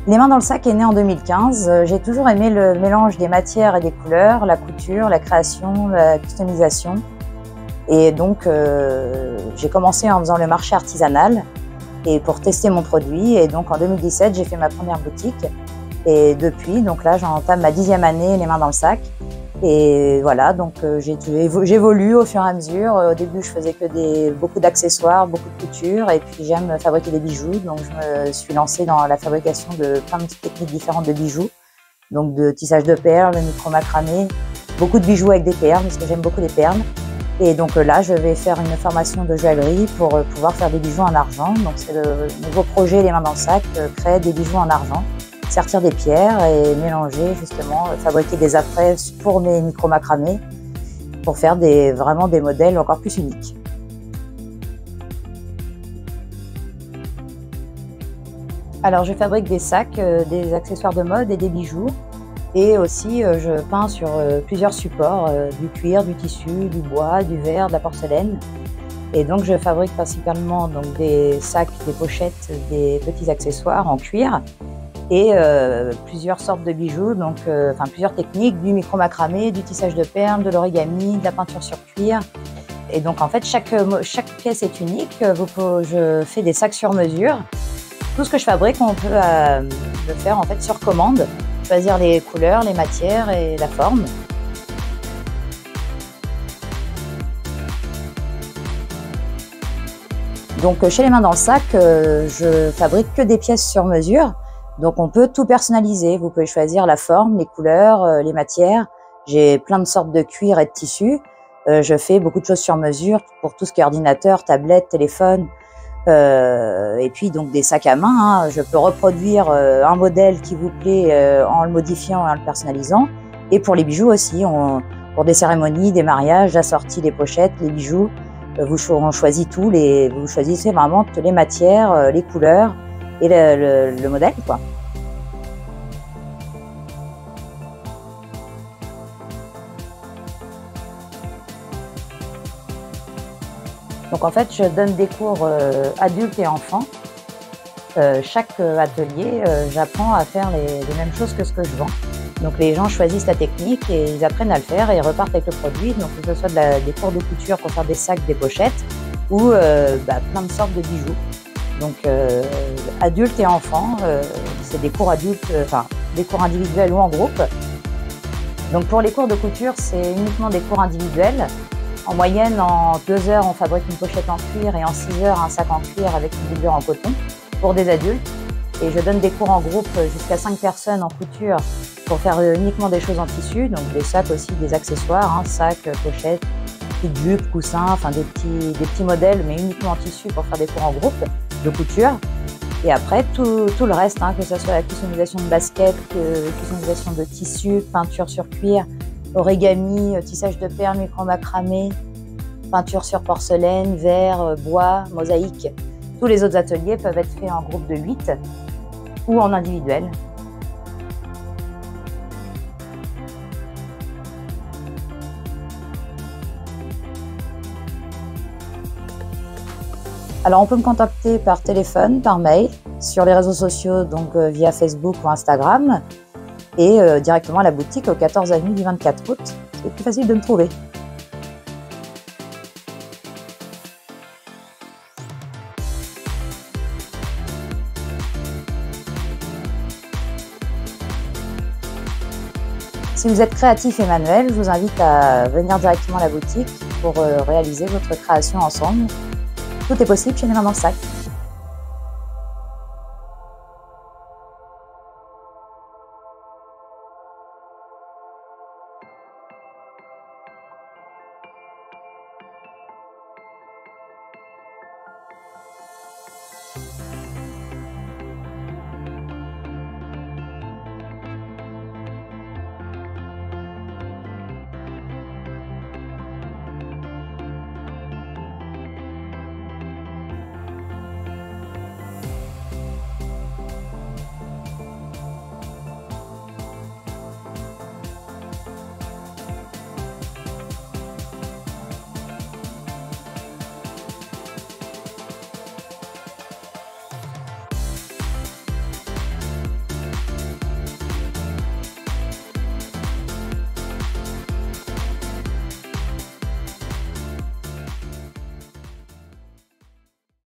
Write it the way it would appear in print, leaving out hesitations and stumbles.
Les mains dans le sac est né en 2015. J'ai toujours aimé le mélange des matières et des couleurs, la couture, la création, la customisation. Et donc, j'ai commencé en faisant le marché artisanal et pour tester mon produit. Et donc, en 2017, j'ai fait ma première boutique. Et depuis, donc là, j'entame ma 10e année, les mains dans le sac. Et voilà, donc j'évolue au fur et à mesure. Au début, je faisais que beaucoup d'accessoires, beaucoup de couture, et puis j'aime fabriquer des bijoux. Donc, je me suis lancée dans la fabrication de plein de techniques différentes de bijoux. Donc, de tissage de perles, de micro-macramé, beaucoup de bijoux avec des perles, parce que j'aime beaucoup les perles. Et donc là, je vais faire une formation de joaillerie pour pouvoir faire des bijoux en argent. Donc, c'est le nouveau projet Les mains dans le sac, créer des bijoux en argent, sertir des pierres et mélanger justement, fabriquer des apprêts pour mes micro-macramés pour faire vraiment des modèles encore plus uniques. Alors je fabrique des sacs, des accessoires de mode et des bijoux. Et aussi je peins sur plusieurs supports, du cuir, du tissu, du bois, du verre, de la porcelaine. Et donc je fabrique principalement donc, des sacs, des pochettes, des petits accessoires en cuir. Et plusieurs sortes de bijoux, donc plusieurs techniques, du micro-macramé, du tissage de perles, de l'origami, de la peinture sur cuir. Et donc en fait chaque pièce est unique. Je fais des sacs sur mesure. Tout ce que je fabrique, on peut le faire en fait sur commande, choisir les couleurs, les matières et la forme. Donc chez Les Mains dans le sac, je fabrique que des pièces sur mesure. Donc on peut tout personnaliser, vous pouvez choisir la forme, les couleurs, les matières. J'ai plein de sortes de cuir et de tissus. Je fais beaucoup de choses sur mesure pour tout ce qui est ordinateur, tablette, téléphone. Et puis donc des sacs à main, hein. Je peux reproduire un modèle qui vous plaît en le modifiant et en le personnalisant. Et pour les bijoux aussi, pour des cérémonies, des mariages, j'assortis les pochettes, les bijoux. On choisit tout, vous choisissez vraiment toutes les matières, les couleurs et le modèle, quoi. Donc en fait, je donne des cours adultes et enfants. Chaque atelier, j'apprends à faire les mêmes choses que ce que je vends. Donc les gens choisissent la technique et ils apprennent à le faire et ils repartent avec le produit. Donc que ce soit des cours de couture pour faire des sacs, des pochettes ou plein de sortes de bijoux. Donc adultes et enfants, c'est des cours adultes, des cours individuels ou en groupe. Donc pour les cours de couture, c'est uniquement des cours individuels. En moyenne, en 2 heures, on fabrique une pochette en cuir et en 6 heures, un sac en cuir avec une doublure en coton pour des adultes. Et je donne des cours en groupe jusqu'à 5 personnes en couture pour faire uniquement des choses en tissu, donc des sacs aussi, des accessoires, hein, sacs, pochettes, petites jupes, coussins, enfin des petits modèles, mais uniquement en tissu pour faire des cours en groupe de couture. Et après, tout le reste, hein, que ce soit la customisation de baskets, customisation de tissu, peinture sur cuir, origami, tissage de perles, micro-macramé, peinture sur porcelaine, verre, bois, mosaïque. Tous les autres ateliers peuvent être faits en groupe de 8 ou en individuel. Alors on peut me contacter par téléphone, par mail, sur les réseaux sociaux, donc via Facebook ou Instagram, et directement à la boutique au 14 avenue du 24 août. C'est plus facile de me trouver. Si vous êtes créatif et manuel, je vous invite à venir directement à la boutique pour réaliser votre création ensemble. Tout est possible chez Les Mains dans le sac.